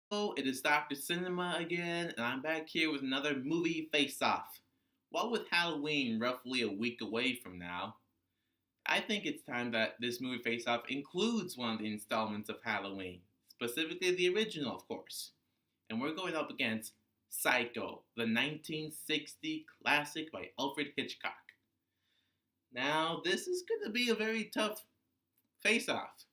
Hello, it is Dr. Cinema again, and I'm back here with another movie face-off. Well, with Halloween roughly a week away from now, I think it's time that this movie face-off includes one of the installments of Halloween, specifically the original, of course. And we're going up against Psycho, the 1960 classic by Alfred Hitchcock. Now, this is going to be a very tough face-off.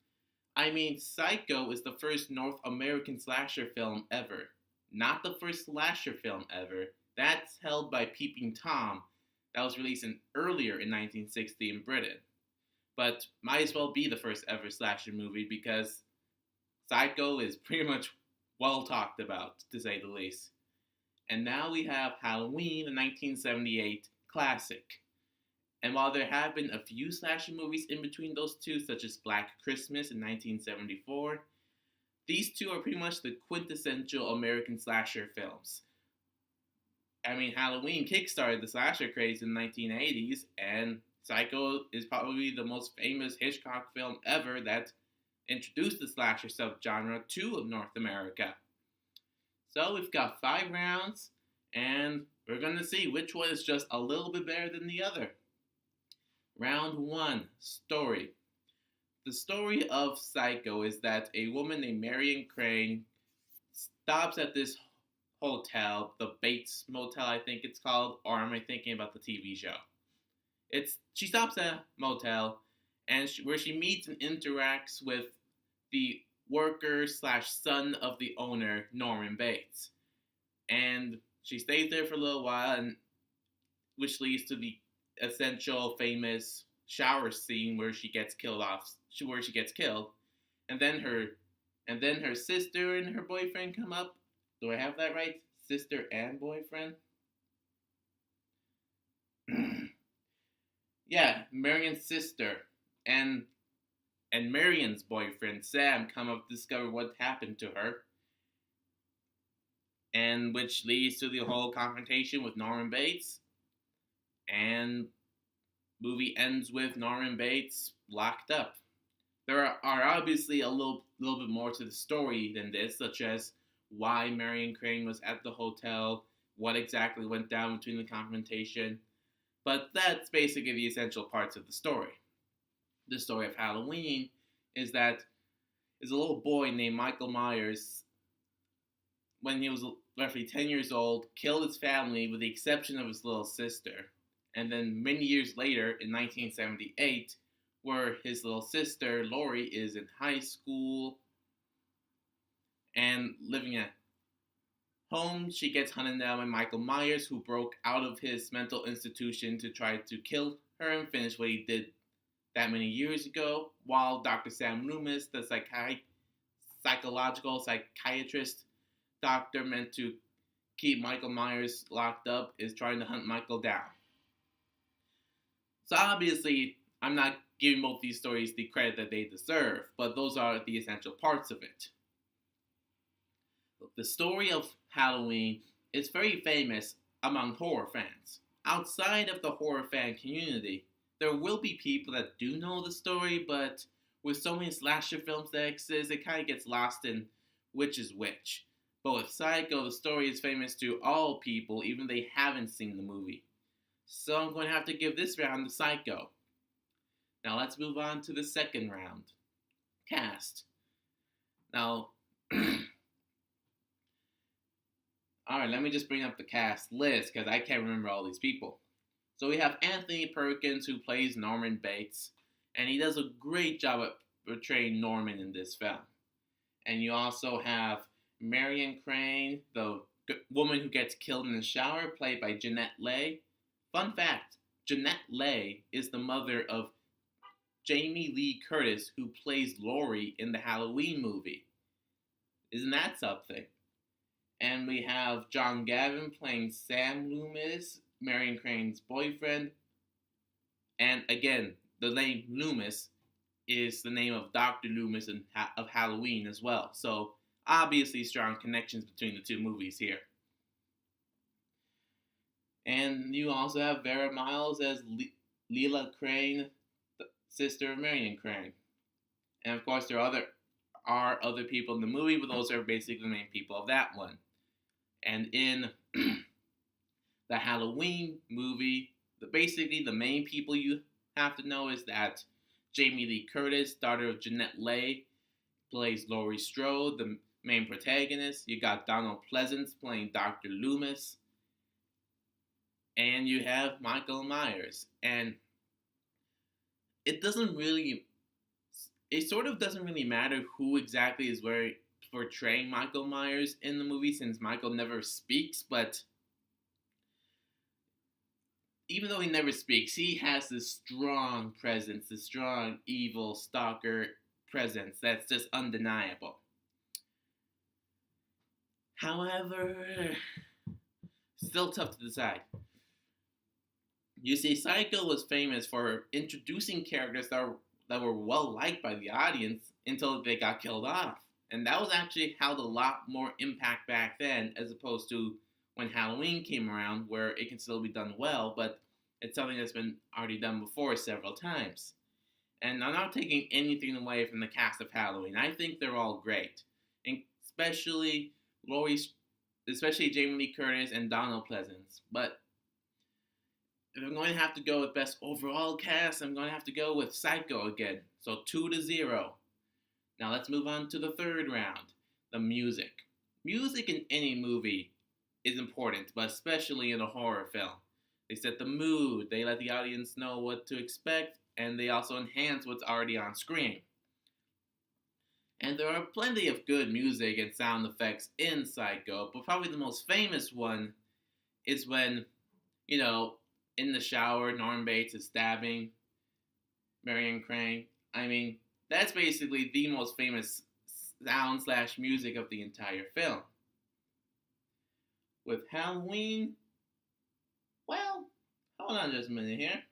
I mean, Psycho is the first North American slasher film ever. Not the first slasher film ever. That's held by Peeping Tom, that was released earlier in 1960 in Britain. But might as well be the first ever slasher movie because Psycho is pretty much well talked about, to say the least. And now we have Halloween, the 1978 classic. And while there have been a few slasher movies in between those two, such as Black Christmas in 1974, these two are pretty much the quintessential American slasher films. I mean, Halloween kickstarted the slasher craze in the 1980s, and Psycho is probably the most famous Hitchcock film ever that introduced the slasher subgenre to North America. So we've got 5 rounds, and we're going to see which one is just a little bit better than the other. Round 1, story. The story of Psycho is that a woman named Marion Crane stops at this hotel, the Bates Motel, I think it's called, or am I thinking about the TV show? She stops at a motel, and where she meets and interacts with the worker slash son of the owner, Norman Bates, and she stays there for a little while, and which leads to the essential famous shower scene where she gets killed, and then her sister and her boyfriend come up. Do I have that right? Sister and boyfriend? Yeah, Marion's sister and Marion's boyfriend Sam come up to discover what happened to her, and which leads to the whole confrontation with Norman Bates. And movie ends with Norman Bates locked up. There are obviously a little bit more to the story than this, such as why Marion Crane was at the hotel, what exactly went down between the confrontation, but that's basically the essential parts of the story. The story of Halloween is a little boy named Michael Myers, when he was roughly 10 years old, killed his family with the exception of his little sister. And then many years later, in 1978, where his little sister, Lori, is in high school and living at home, she gets hunted down by Michael Myers, who broke out of his mental institution to try to kill her and finish what he did that many years ago, while Dr. Sam Loomis, the psychological psychiatrist doctor meant to keep Michael Myers locked up, is trying to hunt Michael down. So obviously, I'm not giving both these stories the credit that they deserve, but those are the essential parts of it. The story of Halloween is very famous among horror fans. Outside of the horror fan community, there will be people that do know the story, but with so many slasher films that exist, it kind of gets lost in which is which. But with Psycho, the story is famous to all people, even if they haven't seen the movie. So I'm going to have to give this round to Psycho. Now let's move on to the second round. Cast. Now, alright, let me just bring up the cast list because I can't remember all these people. So we have Anthony Perkins, who plays Norman Bates, and he does a great job at portraying Norman in this film. And you also have Marion Crane, the woman who gets killed in the shower, played by Jeanette Leigh. Fun fact, Jeanette Leigh is the mother of Jamie Lee Curtis, who plays Laurie in the Halloween movie. Isn't that something? And we have John Gavin playing Sam Loomis, Marion Crane's boyfriend. And again, the name Loomis is the name of Dr. Loomis of Halloween as well. So obviously strong connections between the two movies here. And you also have Vera Miles as Leela Crane, the sister of Marion Crane. And of course, there are are other people in the movie, but those are basically the main people of that one. And in the Halloween movie, basically the main people you have to know is that Jamie Lee Curtis, daughter of Jeanette Leigh, plays Laurie Strode, the main protagonist. You got Donald Pleasance playing Dr. Loomis. And you have Michael Myers. And it sort of doesn't really matter who exactly is portraying Michael Myers in the movie, since Michael never speaks, but even though he never speaks, he has this strong presence, this strong evil stalker presence that's just undeniable. However, still tough to decide. You see, Psycho was famous for introducing characters that were well liked by the audience until they got killed off. And that was actually held a lot more impact back then, as opposed to when Halloween came around, where it can still be done well, but it's something that's been already done before several times. And I'm not taking anything away from the cast of Halloween. I think they're all great, and especially Jamie Lee Curtis and Donald Pleasance. But if I'm going to have to go with best overall cast, I'm going to have to go with Psycho again. So 2-0. Now let's move on to the third round, the music. Music in any movie is important, but especially in a horror film. They set the mood, they let the audience know what to expect, and they also enhance what's already on screen. And there are plenty of good music and sound effects in Psycho, but probably the most famous one is when, in the shower, Norman Bates is stabbing Marion Crane. I mean, that's basically the most famous sound/music of the entire film. With Halloween, well, hold on just a minute here.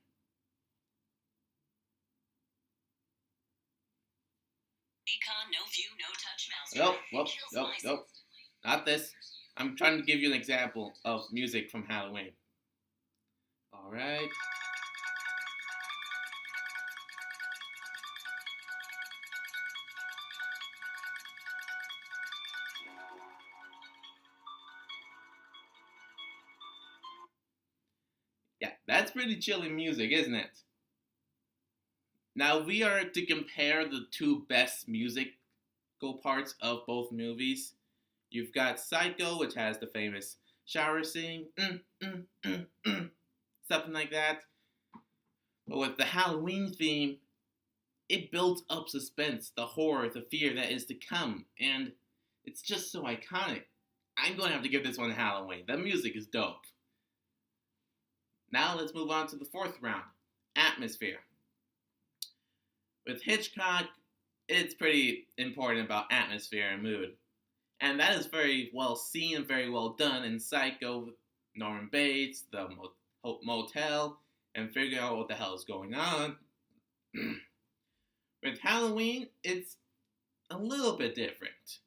No view, no touch mouse. Nope. Not this. I'm trying to give you an example of music from Halloween. Alright. Yeah, that's pretty chilling music, isn't it? Now, we are to compare the two best musical parts of both movies. You've got Psycho, which has the famous shower scene, something like that. But with the Halloween theme, it builds up suspense, the horror, the fear that is to come, and it's just so iconic. I'm going to have to give this one Halloween. The music is dope. Now let's move on to the fourth round, atmosphere. With Hitchcock, it's pretty important about atmosphere and mood. And that is very well seen and very well done in Psycho with Norman Bates, the motel, and figuring out what the hell is going on. With Halloween, it's a little bit different.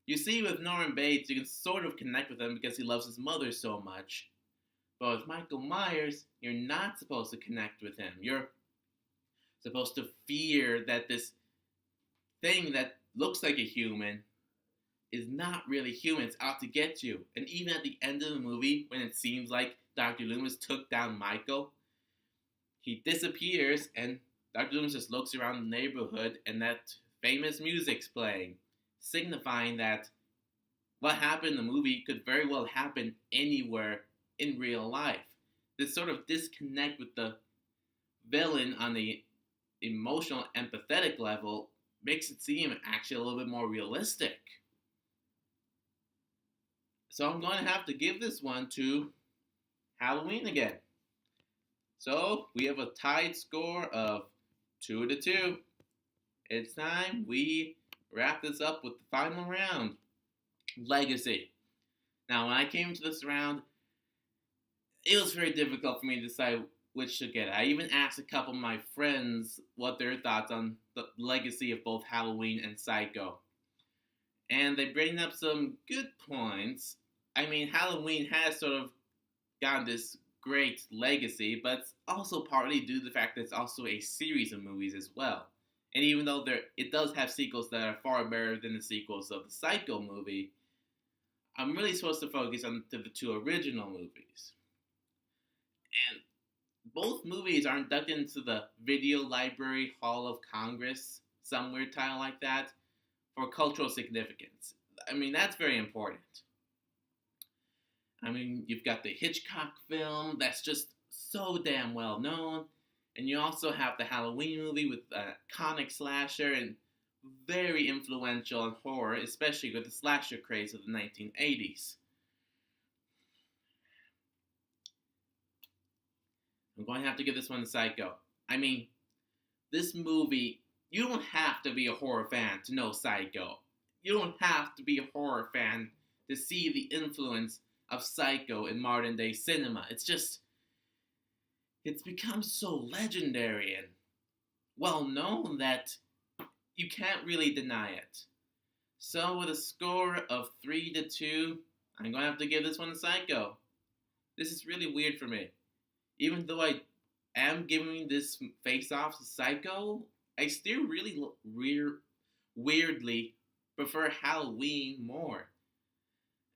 You see, with Norman Bates, you can sort of connect with him because he loves his mother so much. But with Michael Myers, you're not supposed to connect with him. You're supposed to fear that this thing that looks like a human is not really human. It's out to get you. And even at the end of the movie, when it seems like Dr. Loomis took down Michael, he disappears and Dr. Loomis just looks around the neighborhood and that famous music's playing, signifying that what happened in the movie could very well happen anywhere in real life. This sort of disconnect with the villain on the emotional, empathetic level makes it seem actually a little bit more realistic. So I'm going to have to give this one to Halloween again. So we have a tied score of 2-2. It's time we wrap this up with the final round, Legacy. Now, when I came to this round, it was very difficult for me to decide which to get. I even asked a couple of my friends what their thoughts on the legacy of both Halloween and Psycho. And they bring up some good points. I mean, Halloween has sort of gotten this great legacy, but it's also partly due to the fact that it's also a series of movies as well. And even though it does have sequels that are far better than the sequels of the Psycho movie, I'm really supposed to focus on the two original movies. And both movies are inducted into the Video Library Hall of Congress, some weird title like that, for cultural significance. I mean, that's very important. I mean, you've got the Hitchcock film that's just so damn well known. And you also have the Halloween movie with a iconic slasher and very influential in horror, especially with the slasher craze of the 1980s. I'm going to have to give this one to Psycho. I mean, this movie, you don't have to be a horror fan to know Psycho. You don't have to be a horror fan to see the influence of Psycho in modern day cinema. It's become so legendary and well known that you can't really deny it. So with a score of 3-2, I'm going to have to give this one to Psycho. This is really weird for me. Even though I am giving this face-off to Psycho, I still really weirdly prefer Halloween more.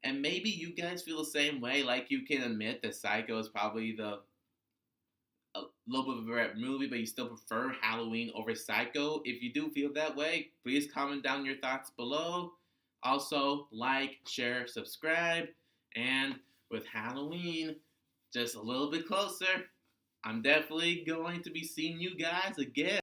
And maybe you guys feel the same way, like you can admit that Psycho is probably a little bit of a better movie, but you still prefer Halloween over Psycho. If you do feel that way, please comment down your thoughts below. Also, like, share, subscribe, and with Halloween just a little bit closer, I'm definitely going to be seeing you guys again.